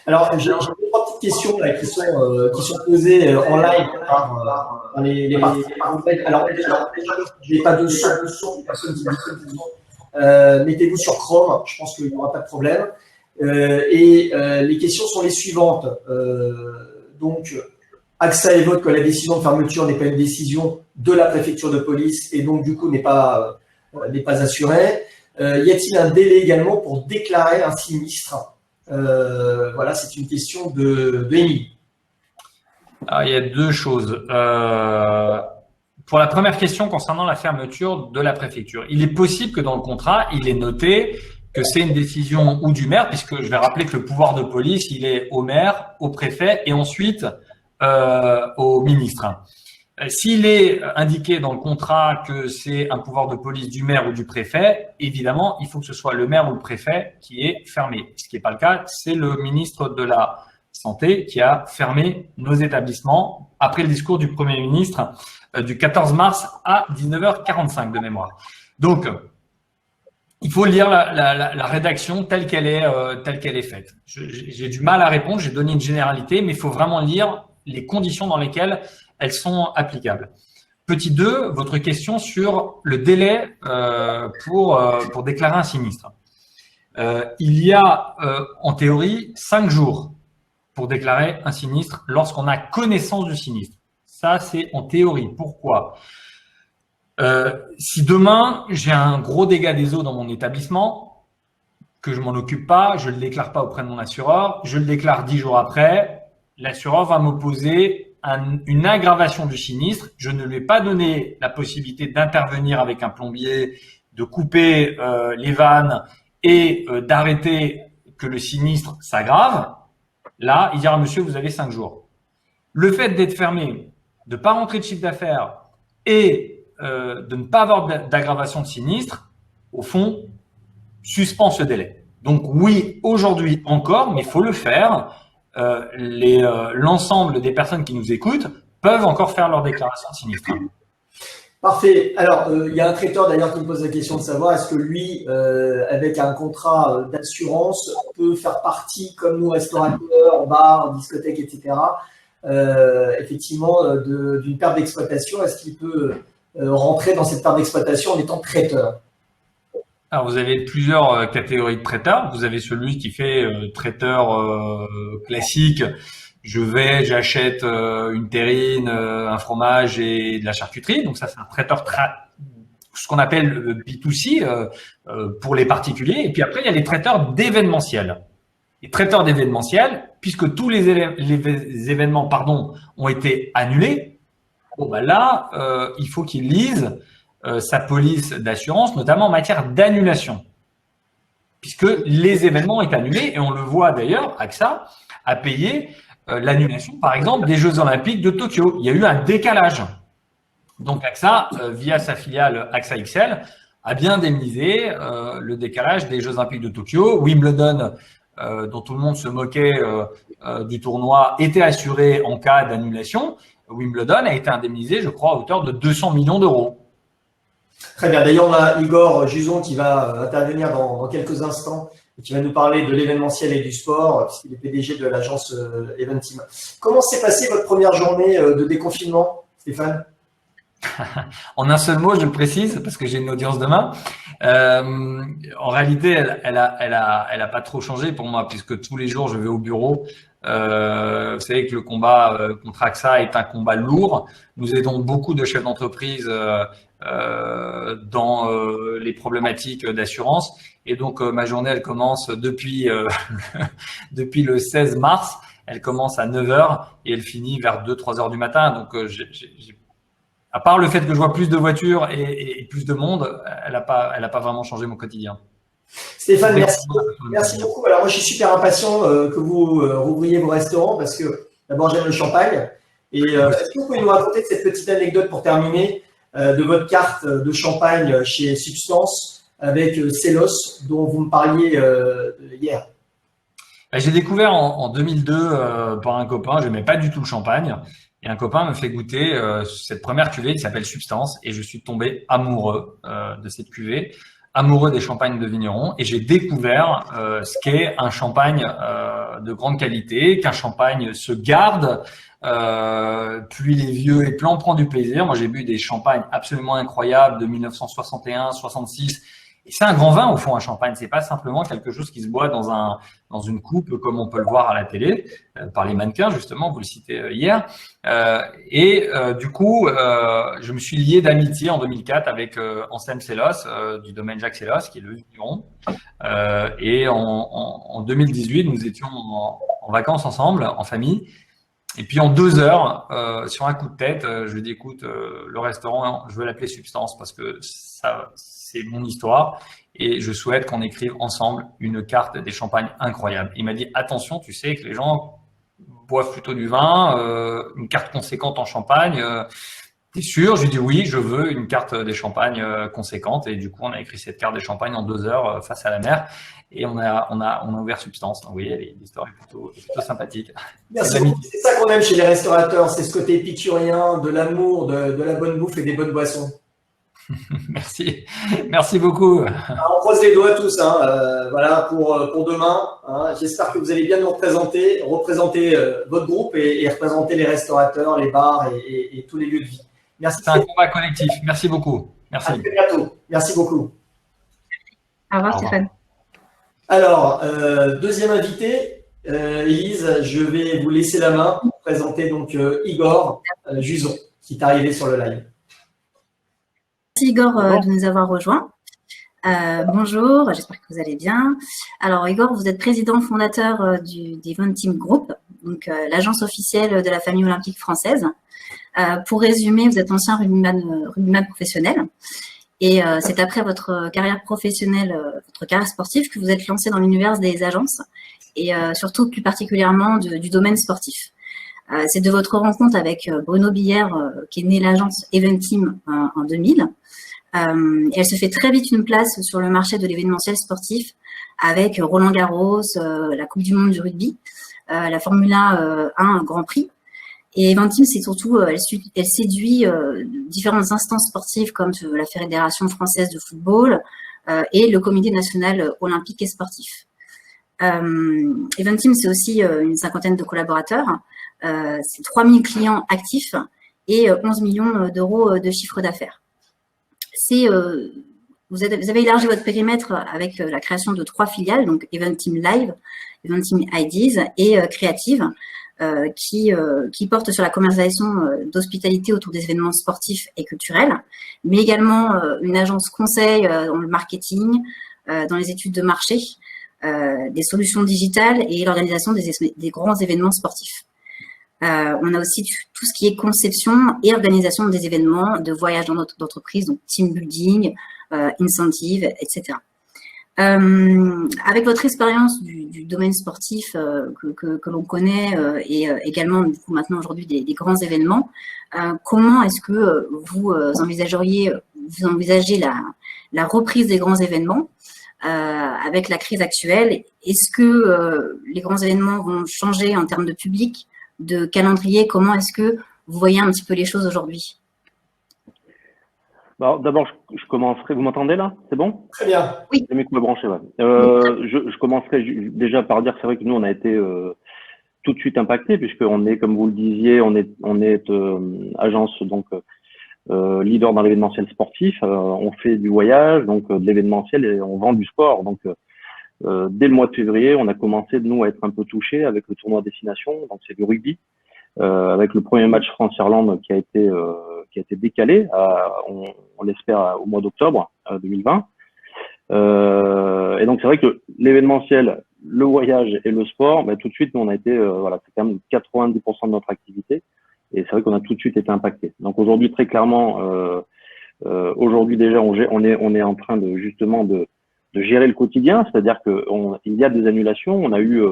Alors, j'ai trois petites questions là, qui sont posées en live par les participants. Alors, déjà, je n'ai pas de son, personne qui dit mettez-vous sur Chrome, je pense qu'il n'y aura pas de problème. Les questions sont les suivantes. Donc, AXA évoque que la décision de fermeture n'est pas une décision de la préfecture de police et donc, du coup, n'est pas assurée. Y a-t-il un délai également pour déclarer un sinistre? Voilà, c'est une question de Émilie. Il y a deux choses. Pour la première question concernant la fermeture de la préfecture, il est possible que dans le contrat, il est noté que c'est une décision ou du maire, puisque je vais rappeler que le pouvoir de police, il est au maire, au préfet et ensuite au ministre. S'il est indiqué dans le contrat que c'est un pouvoir de police du maire ou du préfet, évidemment, il faut que ce soit le maire ou le préfet qui est fermé. Ce qui n'est pas le cas, c'est le ministre de la Santé qui a fermé nos établissements après le discours du Premier ministre du 14 mars à 19h45 de mémoire. Donc, il faut lire la rédaction telle qu'elle est faite. J'ai du mal à répondre, j'ai donné une généralité, mais il faut vraiment lire les conditions dans lesquelles elles sont applicables. Petit 2, votre question sur le délai pour déclarer un sinistre. Il y a en théorie 5 jours pour déclarer un sinistre lorsqu'on a connaissance du sinistre. Ça, c'est en théorie. Pourquoi ? Si demain, j'ai un gros dégât des eaux dans mon établissement, que je m'en occupe pas, je le déclare pas auprès de mon assureur, je le déclare 10 jours après, l'assureur va m'opposer une aggravation du sinistre. Je ne lui ai pas donné la possibilité d'intervenir avec un plombier, de couper les vannes et d'arrêter que le sinistre s'aggrave. Là, il dira, monsieur, vous avez 5 jours. Le fait d'être fermé, de ne pas rentrer de chiffre d'affaires et de ne pas avoir d'aggravation de sinistre, au fond, suspend ce délai. Donc oui, aujourd'hui encore, mais il faut le faire. L'ensemble des personnes qui nous écoutent peuvent encore faire leur déclaration de sinistre. Parfait. Alors, il y a un traiteur d'ailleurs qui me pose la question de savoir est-ce que lui, avec un contrat d'assurance, peut faire partie, comme nous, restaurateurs, bars, discothèques, etc., effectivement, d'une perte d'exploitation. Est-ce qu'il peut rentrer dans cette perte d'exploitation en étant traiteur? Alors, vous avez plusieurs catégories de traiteurs. Vous avez celui qui fait traiteur classique. J'achète une terrine, un fromage et de la charcuterie. Donc ça, c'est un traiteur ce qu'on appelle B2C pour les particuliers. Et puis après, il y a les traiteurs d'événementiel. Les traiteurs d'événementiel, puisque tous les événements, ont été annulés. Bon, bah là, il faut qu'ils lisent sa police d'assurance, notamment en matière d'annulation, puisque les événements sont annulés et on le voit d'ailleurs, AXA a payé l'annulation, par exemple, des Jeux Olympiques de Tokyo. Il y a eu un décalage. Donc AXA, via sa filiale AXA XL, a bien indemnisé le décalage des Jeux Olympiques de Tokyo. Wimbledon, dont tout le monde se moquait du tournoi, était assuré en cas d'annulation. Wimbledon a été indemnisé, je crois, à hauteur de 200 millions d'euros. Très bien. D'ailleurs, on a Igor Juson qui va intervenir dans quelques instants et qui va nous parler de l'événementiel et du sport, puisqu'il est PDG de l'agence Eventim. Comment s'est passée votre première journée de déconfinement, Stéphane? En un seul mot, je le précise, parce que j'ai une audience demain. En réalité, elle a pas trop changé pour moi, puisque tous les jours, je vais au bureau. Vous savez que le combat contre AXA est un combat lourd. Nous aidons beaucoup de chefs d'entreprise dans les problématiques d'assurance. Et donc, ma journée, elle commence depuis le 16 mars. Elle commence à 9h et elle finit vers 2-3 heures du matin. Donc, à part le fait que je vois plus de voitures et plus de monde, elle a pas vraiment changé mon quotidien. Stéphane, merci beaucoup. Alors moi, je suis super impatient que vous rouvriez vos restaurants parce que d'abord, j'aime le champagne. Et est-ce que vous pouvez nous raconter cette petite anecdote pour terminer de votre carte de champagne chez Substance avec Célos dont vous me parliez hier? J'ai découvert en 2002 par un copain, je n'aimais pas du tout le champagne. Et un copain me fait goûter cette première cuvée qui s'appelle Substance et je suis tombé amoureux de cette cuvée. amoureux des champagnes de vignerons et j'ai découvert ce qu'est un champagne de grande qualité, qu'un champagne se garde, puis les vieux et puis on prend du plaisir. Moi, j'ai bu des champagnes absolument incroyables de 1961, 66. Et c'est un grand vin au fond, un champagne. C'est pas simplement quelque chose qui se boit dans une coupe comme on peut le voir à la télé par les mannequins justement. Vous le citez hier. Du coup, je me suis lié d'amitié en 2004 avec Anselme Sellos du domaine Jacques Sellos, qui est le vigneron. Et en 2018, nous étions en vacances ensemble, en famille. Et puis en 2 heures, sur un coup de tête, je lui ai dit écoute, le restaurant, je veux l'appeler Substance parce que ça, c'est mon histoire et je souhaite qu'on écrive ensemble une carte des champagnes incroyables. Il m'a dit attention, tu sais que les gens boivent plutôt du vin, une carte conséquente en champagne. T'es sûr? Je lui ai dit oui, je veux une carte des champagnes conséquente et du coup on a écrit cette carte des champagnes en 2 heures face à la mer et on a ouvert Substance. Donc, vous voyez, l'histoire est plutôt sympathique. Merci beaucoup. C'est ça qu'on aime chez les restaurateurs, c'est ce côté épicurien, de l'amour, de la bonne bouffe et des bonnes boissons. Merci beaucoup. Alors, on croise les doigts tous, voilà pour demain. J'espère que vous allez bien nous représenter votre groupe et représenter les restaurateurs, les bars et tous les lieux de vie. Merci. C'est un combat collectif. Merci beaucoup. Merci. À très bientôt. Merci beaucoup. Au revoir, Stéphane. Alors, deuxième invité, Élise, je vais vous laisser la main pour présenter donc Igor Juzon, qui est arrivé sur le live. Merci Igor de nous avoir rejoints. Bonjour, j'espère que vous allez bien. Alors Igor, vous êtes président fondateur du Eventim Group, donc l'agence officielle de la famille olympique française. Pour résumer, vous êtes ancien rugbyman professionnel et c'est après votre carrière professionnelle, votre carrière sportive que vous êtes lancé dans l'univers des agences et surtout plus particulièrement du domaine sportif. C'est de votre rencontre avec Bruno Billère qu'est née l'agence Eventim en 2000. Elle se fait très vite une place sur le marché de l'événementiel sportif avec Roland Garros, la Coupe du Monde du rugby, la Formule 1 Grand Prix. Et Eventim, c'est surtout, elle séduit différentes instances sportives comme la Fédération française de football et le Comité national olympique et sportif. Eventim, c'est aussi une 50aine de collaborateurs. C'est 3000 clients actifs et 11 millions d'euros de chiffre d'affaires. Vous avez élargi votre périmètre avec la création de 3 filiales, donc Eventim Live, Eventim Ideas et Creative, qui portent sur la commercialisation d'hospitalité autour des événements sportifs et culturels, mais également une agence conseil dans le marketing, dans les études de marché, des solutions digitales et l'organisation des grands événements sportifs. On a aussi tout ce qui est conception et organisation des événements, de voyages d'entreprise, donc team building, incentive, etc. Avec votre expérience du domaine sportif que l'on connaît et également du coup maintenant aujourd'hui des grands événements, comment est-ce que vous envisagez la reprise des grands événements avec la crise actuelle? Est-ce que les grands événements vont changer en termes de public, de calendrier? Comment est-ce que vous voyez un petit peu les choses aujourd'hui? D'abord, je commencerai. Vous m'entendez là? C'est bon? Très bien. Oui. Le micro est branché, ouais. Je commencerai déjà par dire, c'est vrai que nous, on a été tout de suite impactés puisqu'on est, comme vous le disiez, on est agence donc leader dans l'événementiel sportif. On fait du voyage, donc de l'événementiel et on vend du sport. Donc dès le mois de février, on a commencé nous à être un peu touchés avec le tournoi destination. Donc c'est du rugby. Avec le premier match France-Irlande qui a été décalé, on l'espère au mois d'octobre 2020. Et donc c'est vrai que l'événementiel, le voyage et le sport, tout de suite nous on a été voilà, c'est quand même 90% de notre activité et c'est vrai qu'on a tout de suite été impacté. Donc aujourd'hui très clairement, aujourd'hui déjà on est en train de justement de gérer le quotidien, c'est-à-dire que il y a des annulations, on a eu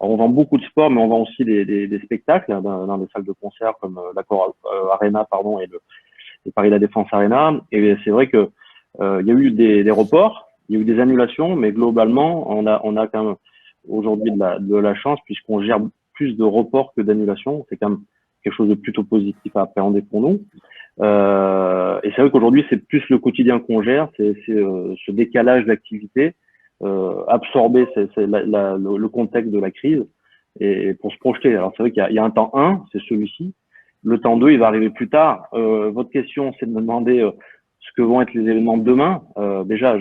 on vend beaucoup de sport, mais on vend aussi des spectacles dans des salles de concert comme l'Accor Arena, et le Paris La Défense Arena. Et c'est vrai que il y a eu des reports, il y a eu des annulations, mais globalement, on a quand même aujourd'hui de la chance puisqu'on gère plus de reports que d'annulations. C'est quand même quelque chose de plutôt positif à appréhender pour nous. Et c'est vrai qu'aujourd'hui, c'est plus le quotidien qu'on gère, c'est ce décalage d'activité, absorber le contexte de la crise et pour se projeter. Alors c'est vrai qu'il y a un temps 1, c'est celui-ci. Le temps 2, il va arriver plus tard. Votre question, c'est de me demander ce que vont être les événements de demain. Déjà,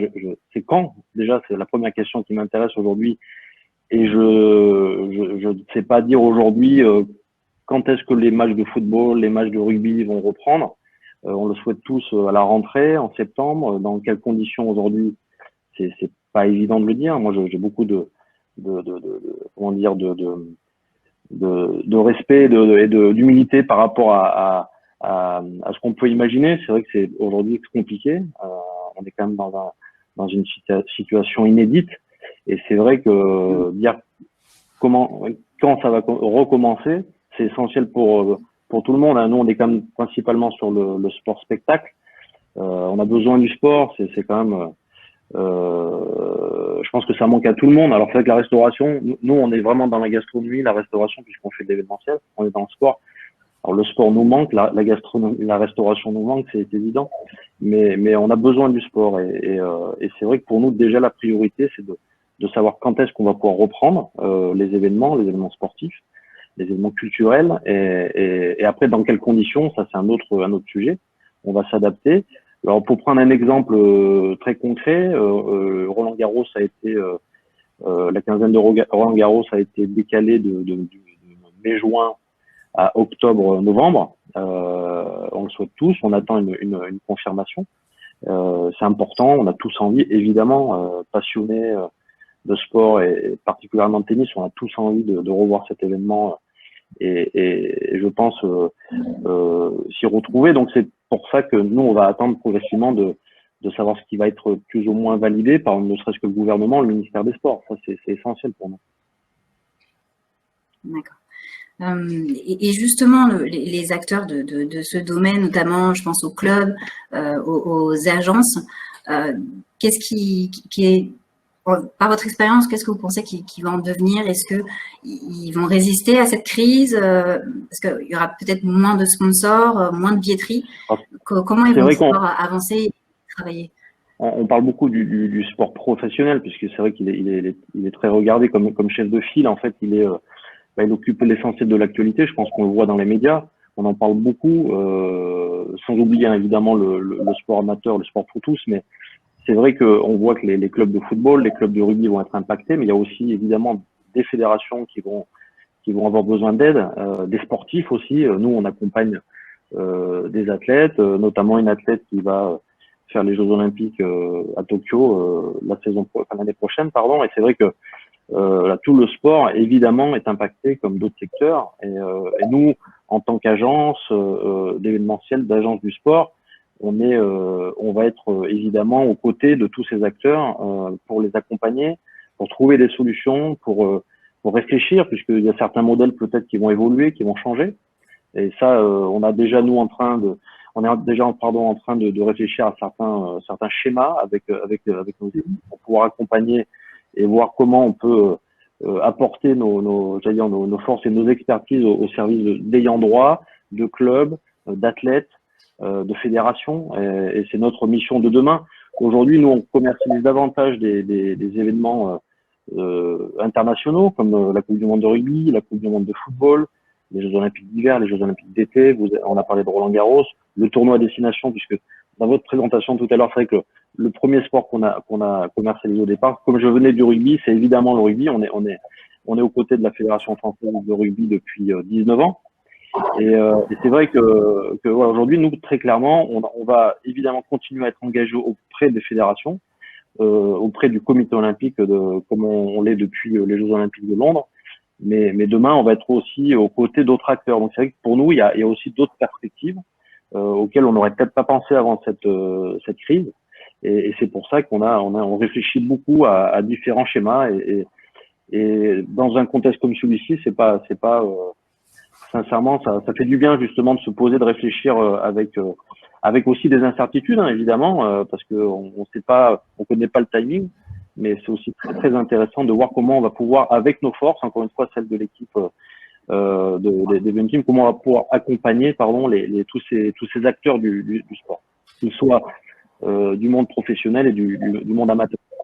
c'est quand? Déjà, c'est la première question qui m'intéresse aujourd'hui. Et je ne sais pas dire aujourd'hui quand est-ce que les matchs de football, les matchs de rugby vont reprendre. On le souhaite tous à la rentrée, en septembre. Dans quelles conditions aujourd'hui? C'est pas évident de le dire. Moi, j'ai beaucoup comment dire, de respect et d'humilité par rapport à ce qu'on peut imaginer. C'est vrai que c'est aujourd'hui compliqué. On est quand même dans une situation inédite. Et c'est vrai que dire quand ça va recommencer, c'est essentiel pour tout le monde. Nous, on est quand même principalement sur le sport spectacle. On a besoin du sport. C'est quand même, je pense que ça manque à tout le monde. Alors c'est vrai que la restauration, nous, on est vraiment dans la gastronomie, la restauration, puisqu'on fait de l'événementiel. On est dans le sport. Alors le sport nous manque, la gastronomie, la restauration nous manque, c'est évident. Mais on a besoin du sport. Et c'est vrai que pour nous, déjà, la priorité, c'est de savoir quand est-ce qu'on va pouvoir reprendre les événements sportifs, les événements culturels, et après dans quelles conditions, ça c'est un autre sujet. On va s'adapter. Alors pour prendre un exemple très concret, Roland Garros a été la quinzaine de Roland Garros a été décalée de mai-juin à octobre-novembre. On le souhaite tous. On attend une confirmation. C'est important. On a tous envie, évidemment, passionnés de sport et particulièrement de tennis, on a tous envie de revoir cet événement et je pense s'y retrouver. Donc c'est pour ça que nous, on va attendre progressivement de savoir ce qui va être plus ou moins validé par ne serait-ce que le gouvernement, le ministère des Sports. Ça, c'est essentiel pour nous. D'accord. Et justement, les acteurs de ce domaine, notamment, je pense aux clubs, aux agences, qu'est-ce qui est, par votre expérience, qu'est-ce que vous pensez qui va en devenir? Est-ce qu'ils vont résister à cette crise? Parce qu'il y aura peut-être moins de sponsors, moins de billetterie. Comment ils vont pouvoir avancer et travailler? On parle beaucoup du sport professionnel, puisque c'est vrai qu'il est très regardé comme chef de file. En fait, il occupe l'essentiel de l'actualité. Je pense qu'on le voit dans les médias. On en parle beaucoup, sans oublier évidemment le sport amateur, le sport pour tous. Mais c'est vrai qu'on voit que les clubs de football, les clubs de rugby vont être impactés, mais il y a aussi évidemment des fédérations qui vont avoir besoin d'aide, des sportifs aussi. Nous, on accompagne des athlètes, notamment une athlète qui va faire les Jeux Olympiques à Tokyo l'année prochaine, pardon. Et c'est vrai que tout le sport évidemment est impacté comme d'autres secteurs. Et nous, en tant qu'agence d'événementiel, d'agence du sport, on va être évidemment aux côtés de tous ces acteurs pour les accompagner, pour trouver des solutions, pour réfléchir, puisqu'il y a certains modèles peut-être qui vont évoluer, qui vont changer. Et ça, on est déjà en train de réfléchir à certains schémas avec nos équipes pour pouvoir accompagner et voir comment on peut apporter nos forces et nos expertises au service d'ayants droit, de clubs, d'athlètes, de fédérations, et c'est notre mission de demain. Aujourd'hui, nous, on commercialise davantage des événements internationaux, comme la Coupe du Monde de rugby, la Coupe du Monde de football, les Jeux Olympiques d'hiver, les Jeux Olympiques d'été. On a parlé de Roland Garros, le tournoi à destination, puisque dans votre présentation tout à l'heure, c'est vrai que le premier sport qu'on a commercialisé au départ, comme je venais du rugby, c'est évidemment le rugby. On est aux côtés de la Fédération française de rugby depuis 19 ans. Et c'est vrai que voilà, aujourd'hui, nous, très clairement, on va évidemment continuer à être engagé auprès des fédérations, auprès du comité olympique, comme on l'est depuis les Jeux Olympiques de Londres. Mais demain, on va être aussi aux côtés d'autres acteurs. Donc c'est vrai que pour nous, il y a aussi d'autres perspectives auxquelles on n'aurait peut-être pas pensé avant cette crise. Et c'est pour ça on réfléchit beaucoup à différents schémas. Et dans un contexte comme celui-ci, c'est pas sincèrement, ça fait du bien justement de se poser, de réfléchir avec aussi des incertitudes, hein, évidemment, parce que on connaît pas le timing. Mais c'est aussi très, très intéressant de voir comment on va pouvoir, avec nos forces, encore une fois celles de l'équipe d'Event Team, comment on va pouvoir accompagner tous ces acteurs du sport, qu'ils soient du monde professionnel et du monde amateur.